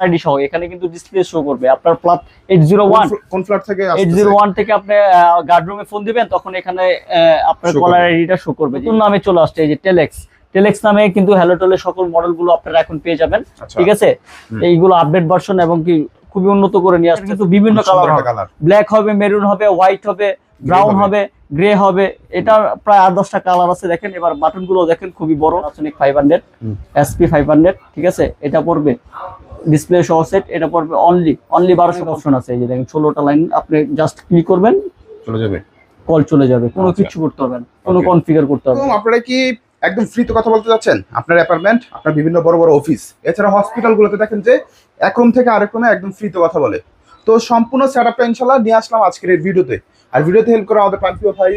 ID সহ এখানে কিন্তু ডিসপ্লে শো করবে আপনার প্লাস 801 কোন ফ্ল্যাট থেকে 801 থেকে আপনি গার্ড রুমে ফোন দিবেন তখন এখানে আপনার কলার আইডিটা শো করবে। নতুন নামে চলে আসছে এই যে টেলেক্স নামে কিন্তু হ্যালোটেলের সকল মডেলগুলো আপনারা এখন পেয়ে যাবেন। ঠিক আছে, এইগুলো আপডেট ভার্সন এবং কি খুবই উন্নত করে নিয়ে আসছে। কিন্তু বিভিন্ন কালার হবে, ব্ল্যাক হবে, মেরুন হবে, হোয়াইট হবে, ব্রাউন হবে, গ্রে হবে। এটা প্রায় 8-10টা কালার আছে। দেখেন এবার বাটন গুলো দেখেন খুবই বড়। Panasonic 500 SP 500 ঠিক আছে, এটা পড়বে ডিসপ্লে সহ সেট, এটা পড়বে অনলি 1200 অপশন আছে। এই যে দেখেন 16টা লাইন, আপনি জাস্ট ক্লিক করবেন চলে যাবে, কল চলে যাবে, কোনো কিছু করতে হবে না, কোনো কনফিগার করতে হবে না। আপনারা কি একদম ফ্রি তো কথা বলতে যাচ্ছেন? আপনার অ্যাপার্টমেন্ট, আপনার বিভিন্ন বড় বড় অফিস, এছাড়া হসপিটাল গুলোতে দেখেন যে এক রুম থেকে আরেক রুমে একদম ফ্রি তো কথা বলে। তো সম্পূর্ণ সেটআপটা ইনশাআল্লাহ নিয়ে আসলাম আজকের এই ভিডিওতে। আর ভিডিওতে হেল্প করা আমাদের প্রাণপ্রিয় ভাই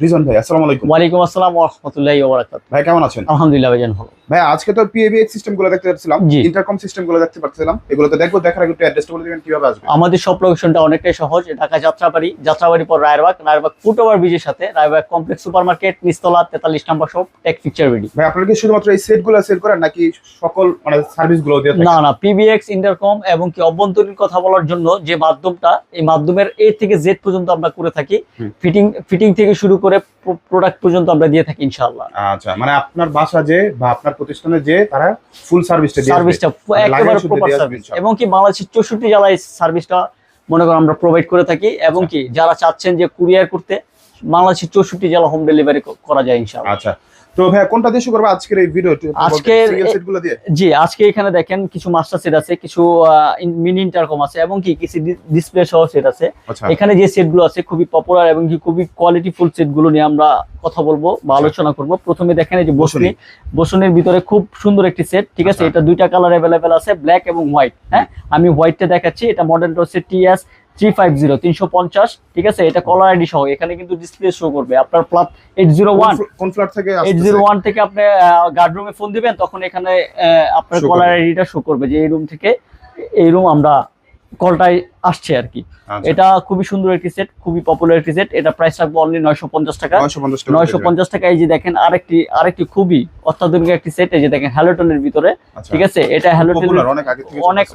রিজন ভাই। আসসালামু আলাইকুম। ওয়ালাইকুম আসসালাম ওয়া রাহমাতুল্লাহি ওয়া বারাকাতুহু। ভাই কেমন আছেন? আলহামদুলিল্লাহ ভাইজান ভালো। ভাই আজকে তো পিএভিএক্স সিস্টেম গুলো দেখতে যাচ্ছিলাম, ইন্টারকম সিস্টেম গুলো দেখতে পাচ্ছিলাম, এগুলো তো দেখবো। দেখার আগে একটু অ্যাড্রেসটা বলে দিবেন কিভাবে আসবে? আমাদের সব লোকেশনটা অনেকটাই সহজ। ঢাকা যাত্রাবাড়ি পর রায়েরবাগ ফুট ওভার ব্রিজের সাথে রায়েরবাগ কমপ্লেক্স সুপারমার্কেট, নিচতলা 43 নম্বর শপ, টেক পিকচার রেডি। ভাই আপনারা কি শুধুমাত্র এই সেট গুলো সেল করেন নাকি সকল মানে সার্ভিস গুলো দিয়ে থাকেন? না, পিবিএক্স ইন্টারকম এবং কি অভ্যন্তরীণ কথা বলার জন্য যে মাধ্যমটা, এই মাধ্যমের A থেকে Z পর্যন্ত আমরা করে থাকি। ফিটিং থেকে শুরু করে প্রোডাক্ট পর্যন্ত আমরা দিয়ে থাকি ইনশাআল্লাহ। আচ্ছা, মানে আপনার বাসা যে বা আপনার প্রতিষ্ঠানে যে তারা ফুল সার্ভিসটা একেবারে প্রপার সার্ভিস, এবং কি বাংলাদেশের 64 জেলায় সার্ভিসটা মনে করেন আমরা প্রোভাইড করে থাকি। এবং কি যারা চাচ্ছেন যে কুরিয়ার করতে, বাংলাদেশের 64 জেলা হোম ডেলিভারি করা যায় ইনশাআল্লাহ। আচ্ছা, তো ভাই কোনটা দিয়ে শুরু করব আজকের এই ভিডিওটি? আজকে সিঙ্গেল সেটগুলো দিয়ে। জি, আজকে এখানে দেখেন কিছু মাস্টার সেট আছে, কিছু মিনি ইন্টারকম আছে এবং কি কিছু ডিসপ্লে সহ সেট আছে। এখানে যে সেটগুলো আছে খুবই পপুলার এবং কি খুবই কোয়ালিটিফুল সেটগুলো নিয়ে আমরা কথা বলবো বা আলোচনা করব। প্রথমে দেখেন এই যে বসনের ভিতরে খুব সুন্দর একটি সেট। ঠিক আছে, এটা দুইটা কালার अवेलेबल আছে, ব্ল্যাক এবং হোয়াইট। হ্যাঁ, আমি হোয়াইটটা দেখাচ্ছি। এটা মডেলটা হচ্ছে TS 350 ঠিক আছে, এটা কলার আইডি সহ এখানে কিন্তু ডিসপ্লে শো করবে আপনার প্লাস 801 কোন ফ্ল্যাট থেকে 801 থেকে আপনি গার্ড রুমে ফোন দিবেন তখন এখানে আপনার কলার আইডিটা শো করবে যে এই রুম থেকে এই রুম আমরা কলটাই আসছে আর কি। এটা খুবই সুন্দর একটি সেট, খুবই পপুলার একটি সেট। এটা প্রাইস থাকবে অনলি 950 টাকা। 950 টাকা। এই যে দেখেন আরেকটি খুবই অত্যাধুনিক একটি সেট। এই যে দেখেন হ্যালোটনের ভিতরে। ঠিক আছে, এটা হ্যালোটন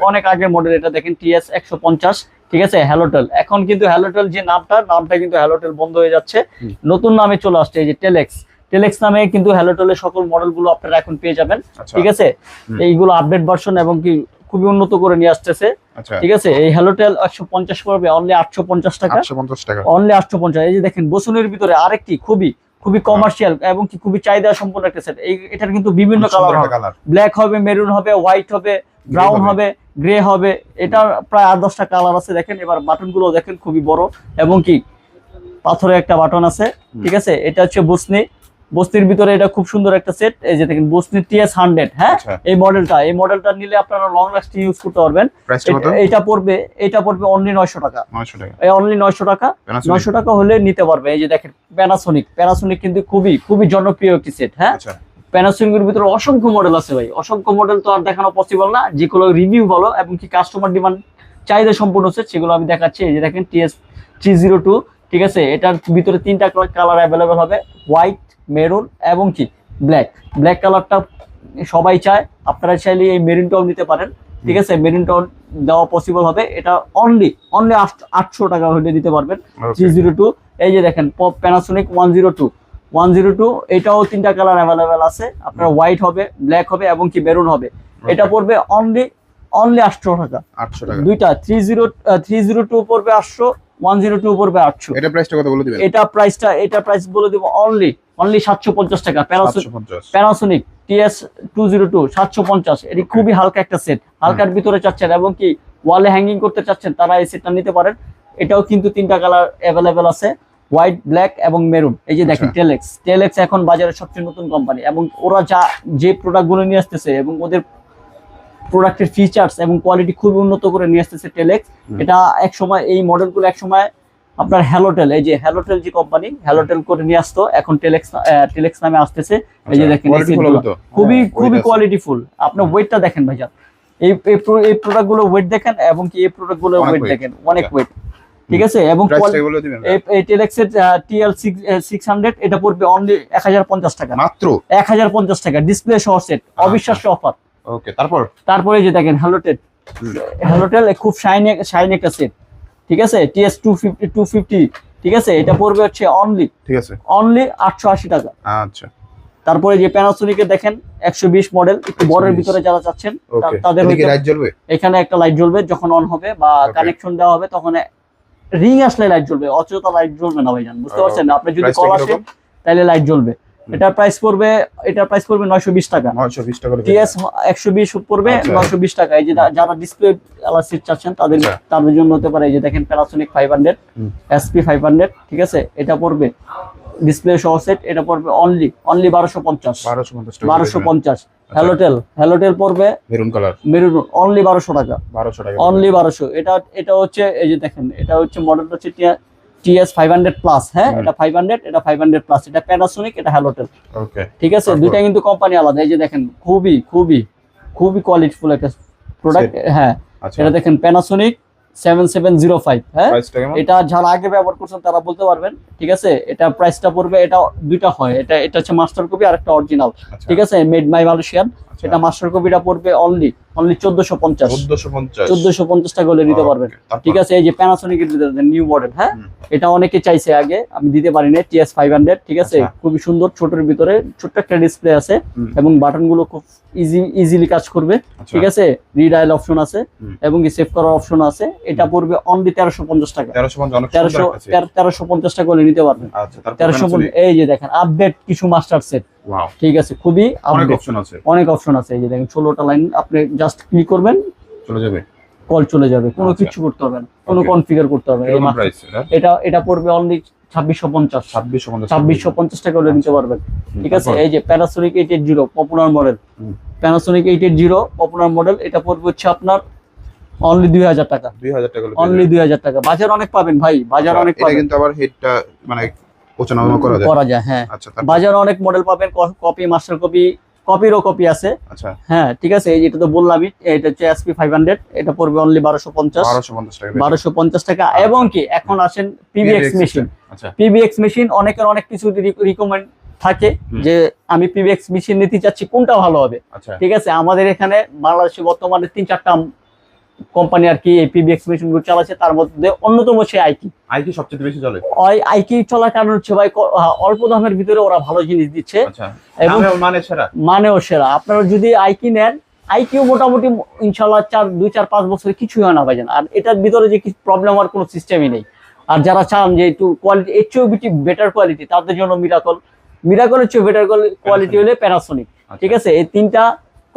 অনেক আগের মডেল। এটা দেখেন TS 150 ঠিক আছে, হ্যালোটেল। এখন কিন্তু হ্যালোটেল যে নামটা কিন্তু হ্যালোটেল বন্ধ হয়ে যাচ্ছে, নতুন নামে চলে আসছে এই যে টেলেক্স নামে কিন্তু হ্যালোটেলের সকল মডেলগুলো আপনারা এখন পেয়ে যাবেন। ঠিক আছে, এইগুলো আপডেট ভার্সন এবং কি খুবই উন্নত করে নিয়ে আসতেছে। ঠিক আছে, এই হ্যালোটেল 150 পড়বে অনলি 850 টাকা। অনলি 850। এই যে দেখেন বসুনের ভিতরে আরেকটি খুবই কমার্শিয়াল এবং কি খুবই চাহিদা সম্পন্ন একটা সেট। এটার কিন্তু বিভিন্ন কালার হবে, ব্ল্যাক হবে, মেরুন হবে, হোয়াইট হবে, ব্রাউন হবে, গ্রে হবে। এটা প্রায় 8-10টা কালার আছে। দেখেন এবার বাটন গুলো দেখেন খুবই বড় এবং কি পাথরের একটা বাটন আছে। ঠিক আছে, এটা হচ্ছে বস্তির ভিতরে এটা খুব সুন্দর একটা সেট। এই যে দেখেন বস্তির TS 100। হ্যাঁ, এই মডেলটা নিলে আপনারা লং লাস্টিং ইউজ করতে পারবেন। এটা পড়বে অনলি 900 টাকা। অনলি 900 টাকা। 900 টাকা হলে নিতে পারবে। এই যে দেখেন প্যানাসোনিক কিন্তু খুবই জনপ্রিয় একটি সেট। হ্যাঁ, প্যানাসোনিকের ভিতরে অসংখ্য মডেল আছে ভাই, অসংখ্য মডেল তো আর দেখানো পসিবল না। যেগুলো রিভিউ ভালো এবং কি কাস্টমার ডিমান্ড চাহিদা সম্পূর্ণ সেট সেগুলো আমি দেখাচ্ছি। এই যে দেখেন TS 302 ঠিক আছে, এটার ভিতরে 3টা কালার অ্যাভেলেবেল হবে, হোয়াইট, মেরুন এবং কি ব্ল্যাক কালারটা সবাই চায়। আপনারা চাইলে এই মেরুনটাও নিতে পারেন। ঠিক আছে, মেরুনটাও দেওয়া পসিবল হবে। এটা অনলি 800 টাকা হলে দিতে পারবেন। 302। এই যে দেখেন প্যানাসোনিক 102 এটাও 3টা কালার অ্যাভেলেবেল আছে। আপনার হোয়াইট হবে, ব্ল্যাক হবে এবং কি মেরুন হবে। এটা পড়বে অনলি 800 টাকা। দুইটা 302 পড়বে 800, 102 পড়বে 800। এটা প্রাইসটা কত বলে দিবেন? এটা প্রাইস বলে দিব অনলি 750 টাকা। Panasonic TS 202 750। এটি খুবই হালকা একটা সেট, হালকার ভিতরে চাচ্ছেন এবং কি ওয়ালে হ্যাঙ্গিং করতে চাচ্ছেন তারা এই সেটটা নিতে পারেন। এটাও কিন্তু 3টা কালার অ্যাভেলেবেল আছে, হোয়াইট, ব্ল্যাক এবং মেরুন। এই যে দেখেন টেলেক্স এখন বাজারে সবচেয়ে নতুন কোম্পানি এবং ওরা যে প্রোডাক্টগুলো নিয়ে আসতেছে এবং ওদের প্রোডাক্টের ফিচার্স এবং কোয়ালিটি খুবই উন্নত করে নিয়ে আসতেছে টেলেক্স। এটা একসময় এই মডেলগুলো একসময় আপনার হ্যালোটেল, এই যে হ্যালোটেল যে কোম্পানি হ্যালোটেল করে নিয়ে আসতো, এখন টেলেক্স নামে আসতেছে। এই যে দেখেন খুবই কোয়ালিটিফুল। আপনার ওয়েটটা দেখেন ভাইজান, এই প্রোডাক্টগুলো ওয়েট দেখেন এবং কি এই প্রোডাক্টগুলো ওয়েট দেখেন, অনেক ওয়েট। ঠিক আছে, এবং এই টেলেক্সের TL 600 এটা পড়বে অনলি 1050 টাকা। মাত্র 1050 টাকা ডিসপ্লে সহ সেট, অবিশ্বাস্য অফার। ওকে, তারপরে যে দেখেন হ্যালোটেল হ্যালোটেল খুব শাইনি একটা সেট, ঠিক আছে। TS 250 ঠিক আছে, এটা পড়বে হচ্ছে ঠিক আছে অনলি 880 টাকা। আচ্ছা, তারপরে যে প্যানাসোনিকের দেখেন 120 মডেল, একটু বড়ের ভিতরে যারা চাচ্ছেন তাদের লাইট জ্বলবে, এখানে একটা লাইট জ্বলবে যখন অন হবে বা কানেকশন দেওয়া হবে, তখন রিং আসলে লাইট জ্বলবে, অচেতন লাইট জ্বলবে না ভাইজান, বুঝতে পারছেন। আপনি যদি কল আসে তাহলে লাইট জ্বলবে। এটার প্রাইস পড়বে 920 টাকা। 920 টাকা TS 120 পড়বে 920 টাকা। এই যে যারা ডিসপ্লে আলা সেট চাচ্ছেন তাদের জন্য হতে পারে। এই যে দেখেন প্যানাসোনিক 500 SP 500, ঠিক আছে, এটা পড়বে ডিসপ্লে সহ সেট, এটা পড়বে অনলি 1250 হ্যালোটেল পড়বে মেরুন অনলি 1200 টাকা, অনলি 1200। এটা হচ্ছে এই যে দেখেন, এটা হচ্ছে মডেলটা হচ্ছে TS 500 প্লাস, হ্যাঁ, এটা 500, এটা 500 প্লাস, এটা প্যানাসোনিক, এটা হ্যালোটেল, ওকে, ঠিক আছে। দুইটা কিন্তু কোম্পানি আলাদা। এই যে দেখেন খুবই কোয়ালিটিফুল একটা প্রোডাক্ট, হ্যাঁ। এটা দেখেন প্যানাসোনিক 7705, হ্যাঁ, এটা যারা আগে ব্যবহার করছেন তারা বলতে পারবেন, ঠিক আছে। এটা প্রাইসটা পড়বে, এটা দুইটা হয়, এটা হচ্ছে মাস্টার কপি আর একটা অরিজিনাল, ঠিক আছে, মেড বাই মালয়েশিয়ান। এটা মাস্টার কপিটা পড়বে অনলি 1450 টাকা হলে নিতে পারবেন, ঠিক আছে। এই যে প্যানাসোনিক নিউ মডেল, হ্যাঁ, এটা অনেকে চাইছে, আগে আমি দিতে পারি না। TS 500, ঠিক আছে, খুবই সুন্দর, ছোটর ভিতরে ছোট্ট একটা ডিসপ্লে আছে এবং বাটন গুলো খুব ইজিলি কাজ করবে, ঠিক আছে। রিডায়াল অপশন আছে এবং সেভ করার অপশন আছে। এটা পড়বে অনলি 1350 টাকা, 1350 টাকা হলে নিতে পারবেন। 1350। এই যে দেখেন আপডেট কিছু মাস্টার সেট, ঠিক আছে, খুবই অনেক অপশন আছে। এই যে দেখেন 16টা লাইন, আপনি জাস্ট ক্লিক করবেন, কল চলে যাবে, কোনো কিছু করতে হবে না, কোনো কনফিগার করতে হবে না। এটা পড়বে অনলি 2650 টাকা হলে নিতে পারবেন, ঠিক আছে। এই যে Panasonic 880 popular model, Panasonic 880 popular model, এটা পড়বে হচ্ছে আপনার অনলি 2000 টাকা, অনলি 2000 টাকা। বাজার অনেক পাবেন ভাই, বাজার অনেক পাবেন, কিন্তু আবার হেডটা মানে করা যায়, হ্যাঁ। বাজারে অনেক মডেল পাবেন, কপি, মাস্টার কপি, কপিরও কপি আছে, হ্যাঁ, ঠিক আছে। এই যেটা তো বললামই, এটা হচ্ছে SP 500, এটা পড়বে অনলি 1250 টাকা। এবং কি এখন আসেন PBX মেশিন, PBX মেশিন অনেকের অনেক কিছু রিকমেন্ড থাকে যে আমি PBX মেশিন নিতে চাচ্ছি, কোনটা ভালো হবে, ঠিক আছে। আমাদের এখানে বাংলাদেশে বর্তমানে 3-4টা কোম্পানি আর কি এই PBX মেশিন গুলো চালাচ্ছে, তার মধ্যে অন্যতম সে আইকি সবচেয়ে বেশি চলে। আইকি চলার কারণ হচ্ছে ভাই অল্প দামের ভিতরে ওরা ভালো জিনিস দিচ্ছে এবং মানেও সেরা। আপনারা যদি আইকি নেন, আইকিও মোটামুটি ইনশাল্লাহ 2-4-5 বছরে কিছুই হয় না ভাইজান। আর এটার ভিতরে যে কিছু প্রবলেম হওয়ার কোনো সিস্টেমই নেই। আর যারা চান যে একটু কোয়ালিটি, এর চেয়েও বেটার কোয়ালিটি, তাদের জন্য মিরাকলের চেয়ে বেটার কোয়ালিটি হলে প্যানাসোনিক, ঠিক আছে। এই তিনটা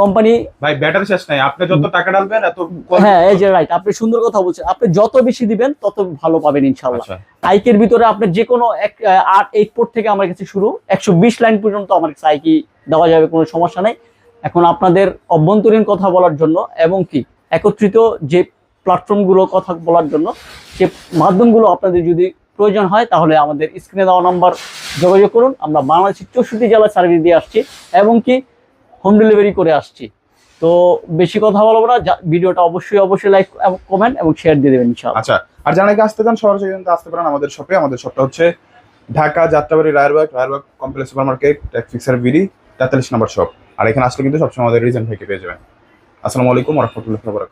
কোম্পানি ভাই, ব্যাটারি শেষ নাই, আপনি যত টাকা ডালবেন এত, হ্যাঁ, এই যে রাইট, আপনি সুন্দর কথা বলছেন, আপনি যত বেশি দিবেন তত ভালো পাবেন ইনশাআল্লাহ। আইকের ভিতরে আপনি যে কোনো 8 পোর্ট থেকে আমার কাছে শুরু, 120 লাইন পর্যন্ত আমার কাছে আইকি দেওয়া যাবে, কোনো সমস্যা নাই। এখন আপনাদের অভ্যন্তরীণ কথা বলার জন্য এবং কি একত্রিত যে প্ল্যাটফর্মগুলো কথা বলার জন্য, যে মাধ্যমগুলো আপনাদের যদি প্রয়োজন হয়, তাহলে আমাদের স্ক্রিনে দেওয়া নাম্বার যোগাযোগ করুন। আমরা বাংলাদেশের 64 জেলায় সার্ভিস দিয়ে আসছি এবং কি হোম ডেলিভারি করে আসছি। তো বেশি কথা বলবো না, ভিডিওটা অবশ্যই লাইক, কমেন্ট এবং শেয়ার দিয়ে দেবেন ইনশাআল্লাহ। আচ্ছা, আর যারা নাকি আসতে চান সরাসরি আসতে পারেন আমাদের শপে। আমাদের শপটা হচ্ছে Dhaka Jatrabari Rayerbag complex super market, Techfixer BD 43 নম্বর শপ। আর এখানে আসলে কিন্তু সবসময় আমাদের রিজন থেকে পেয়ে যাবেন। আসসালামু আলাইকুম ওয়া রাহমাতুল্লাহি ওয়া বারাকাতুহু।